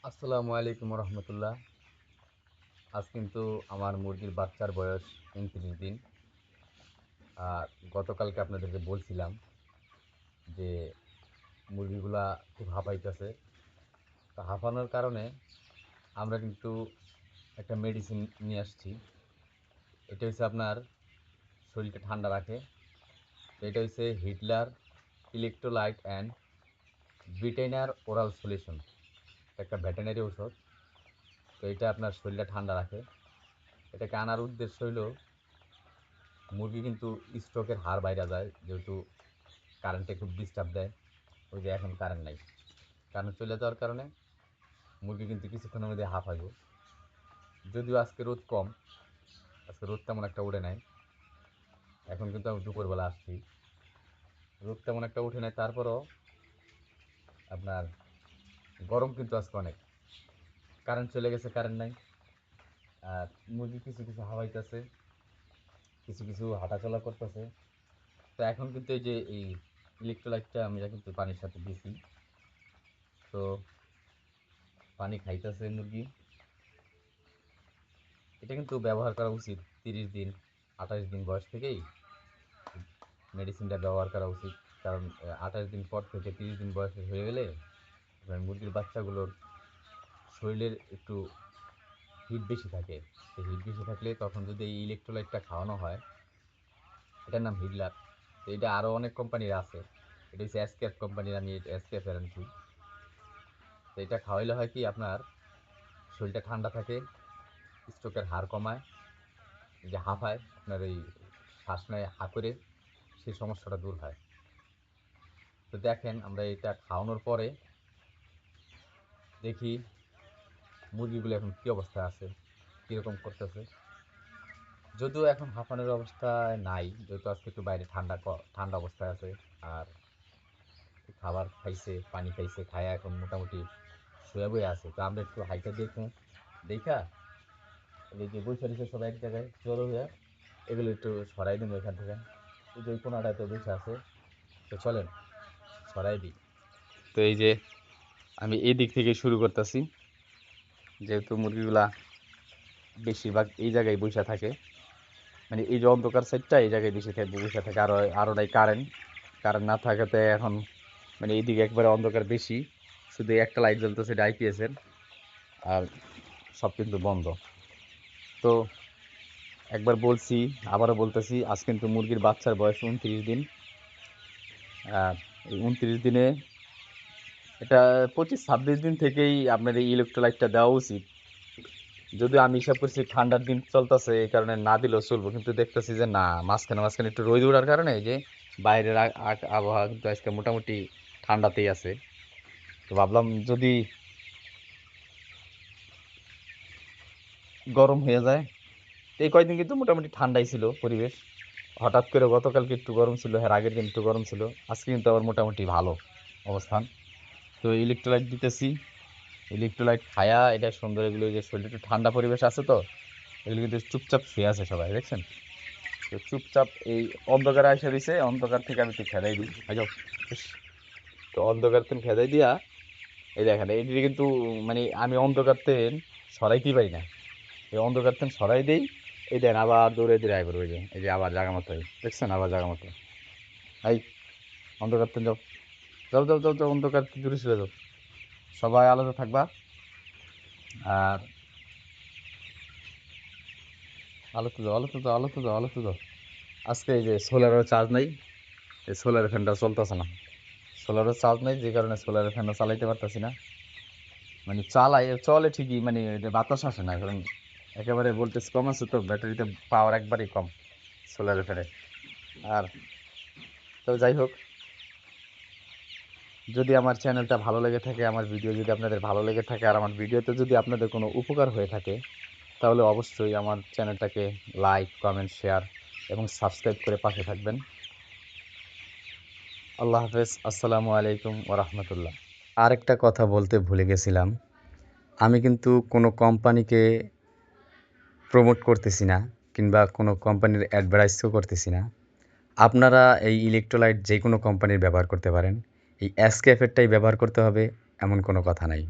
আসসালামু আলাইকুম রহমতুল্লাহ। আজ কিন্তু আমার মুরগির বাচ্চার বয়স 29 দিন। আর গতকালকে আপনাদেরকে বলছিলাম যে মুরগিগুলা খুব হাঁপাইতেছে। তো হাঁপানোর কারণে আমরা কিন্তু একটা মেডিসিন নিয়ে আসছি। এটা হচ্ছে আপনার শরীরকে ঠান্ডা রাখে। তো এটা হচ্ছে হিটলার ইলেকট্রোলাইট অ্যান্ড ব্রিটেনার ওরাল সলিউশন, একটা ভেটেনারি ঔষধ। তো এটা আপনার শরীরটা ঠান্ডা রাখে। এটাকে আনার উদ্দেশ্য হলো মুরগি কিন্তু স্ট্রোকের হার বাইরে যায়, যেহেতু কারেন্টে খুব ডিস্টার্ব দেয়। ওই যে এখন কারেন্ট নাই, কারেন্ট চলে যাওয়ার কারণে মুরগি কিন্তু কিছুক্ষণের মধ্যে হাঁপাইব। যদিও আজকে রোদ কম, আজকে রোদ তেমন একটা উঠে নাই। এখন কিন্তু আমি দুপুরবেলা আসছি, রোদ তেমন একটা উঠে নাই, তারপরও আপনার গরম কিন্তু আজকে অনেক। কারেন্ট চলে গেছে, কারেন্ট নাই। আর মুরগি কিছু কিছু হাওয়াইতেছে, কিছু কিছু হাঁটাচলা করতেছে। তো এখন কিন্তু এই যে এই ইলেকট্রোলাইটটা আমি কিন্তু পানির সাথে দিছি। তো পানি খাইতেছে মুরগি। এটা কিন্তু ব্যবহার করা উচিত 30 দিন 28 দিন বয়স থেকেই মেডিসিনটা ব্যবহার করা উচিত। কারণ 28 দিন পর থেকে 30 দিন বয়স হয়ে গেলে আপনার মুরগির বাচ্চাগুলোর শরীরের একটু হিট বেশি থাকে। সেই হিট বেশি থাকলে তখন যদি এই ইলেকট্রোলাইটটা খাওয়ানো হয়, এটার নাম হিটলার। তো এটা আরও অনেক কোম্পানির আছে। এটা হচ্ছে এসকেএফ কোম্পানির, আমি এসকেএফ এর আনছি। তো এটা খাওয়াইলে হয় কি, আপনার শরীরটা ঠান্ডা থাকে, স্ট্রোকের হার কমায়, যে হাঁপায় আপনার এই শ্বাস নেয় হা করে, সেই সমস্যাটা দূর হয়। তো দেখেন আমরা এটা খাওয়ানোর পরে দেখি মুরগিগুলো এখন কী অবস্থায় আছে, কীরকম করতেছে। যদিও এখন হাঁপানোর অবস্থায় নাই, যেহেতু আজকে একটু বাইরে ঠান্ডা ঠান্ডা অবস্থায় আছে। আর খাবার খাইছে, পানি খাইছে, খায়া এখন মোটামুটি শুয়ে বয়ে আছে। তো আমরা একটু হাইটা দেখুন, দেখা এই যে বৈশা রয়েছে সবাই এক জায়গায় জড়ো হয়ে, এগুলো একটু সরাই দিন ওইখান থেকে। এই যে ওই কোনাটাতে বসে আছে, তো চলেন সরাই দিই। তো এই যে আমি এই দিক থেকে শুরু করতেছি, যেহেতু মুরগিগুলা বেশিরভাগ এই জায়গায় বসে থাকে, মানে এই যে অন্ধকার সাইডটা এই জায়গায় বেশি বসে থাকে। আরও নাই কারেন্ট, কারেন্ট না থাকাতে এখন মানে এইদিকে একবারে অন্ধকার বেশি, শুধু একটা লাইট জ্বলতেছে, এটা আইপিএসের। আর সব কিন্তু বন্ধ। তো একবার বলছি, আবারও বলতেছি, আজ কিন্তু মুরগির বাচ্চার বয়স 29 দিন। আর এই 29 দিনে এটা 25-26 দিন থেকেই আপনার এই ইলেকট্রোলাইটটা দেওয়া উচিত। যদিও আমি হিসাব করছি ঠান্ডার দিন চলতেছে, এই কারণে না দিলেও চলবো, কিন্তু দেখতেছি যে না, মাঝখানে মাঝখানে একটু রোদ ওঠার কারণে এই যে বাইরের আবহাওয়া কিন্তু আজকে মোটামুটি ঠান্ডাতেই আছে। তো ভাবলাম যদি গরম হয়ে যায়। তো এই কয়েকদিন কিন্তু মোটামুটি ঠান্ডাই ছিল পরিবেশ। হঠাৎ করে গতকালকে একটু গরম ছিল, হ্যাঁ আগের দিন একটু গরম ছিল, আজকে কিন্তু আবার মোটামুটি ভালো অবস্থান। তো ইলেকট্রোলাইট দিতেছি, ইলেকট্রোলাইট খায়া এটা সুন্দর, এগুলো যে শরীরে একটু ঠান্ডা পরিবেশ আছে, তো এগুলো কিন্তু চুপচাপ শুয়ে আছে সবাই, দেখছেন? তো চুপচাপ এই অন্ধকারে আসা দিছে, অন্ধকার থেকে আমি একটু খেদাই দিই, যাও। ইস, তো অন্ধকার তেন খেদাই দিয়া এই দেখেন এইদিকে কিন্তু মানে আমি অন্ধকার তেন সরাইতেই পারি না। এই অন্ধকার তেন সরাই দেই, এই দেন আবার দৌড়ে দিয়ে আইবার, ওই যে এই যে আবার জায়গা মতো, দেখছেন আবার জায়গা মতো। এই অন্ধকার তেন যাও, যাও যাও যাও যাও, অন্ধকার দূরে সরে যাও, সবাই আলাদা থাকবা। আর আলোতে যাও, আলোতে যাও, আলোতে যাও, আলোতে যাও। আজকে এই যে সোলারের চার্জ নাই, এই সোলারের ফ্যানটা চলতেছে না। সোলারের চার্জ নাই, যে কারণে সোলারের ফ্যানটা চালাইতে পারতেছি না। মানে চলে ঠিকই, মানে এটা বাতাস আসে না, কারণ একেবারে ভোল্টেজ কম আছে, তো ব্যাটারিতে পাওয়ার একবারই কম সোলারের ফ্যানের। আর তো যাই হোক, যদি আমার চ্যানেলটা ভালো লেগে থাকে, আমার ভিডিও যদি আপনাদের ভালো লেগে থাকে, আর আমার ভিডিওতে যদি আপনাদের কোনো উপকার হয়ে থাকে, তাহলে অবশ্যই আমার চ্যানেলটাকে লাইক, কমেন্ট, শেয়ার এবং সাবস্ক্রাইব করে পাশে থাকবেন। আল্লাহ হাফেজ, আসসালামু আলাইকুম ওরহমতুল্লাহ। আরেকটা কথা বলতে ভুলে গেছিলাম, আমি কিন্তু কোনো কোম্পানিকে প্রমোট করতেছি না, কিংবা কোনো কোম্পানির অ্যাডভার্টাইজও করতেছি না। আপনারা এই ইলেকট্রোলাইট যে কোনো কোম্পানির ব্যবহার করতে পারেন, এই এসকেএফেরটাই ব্যবহার করতে হবে এমন কোনো কথা নাই।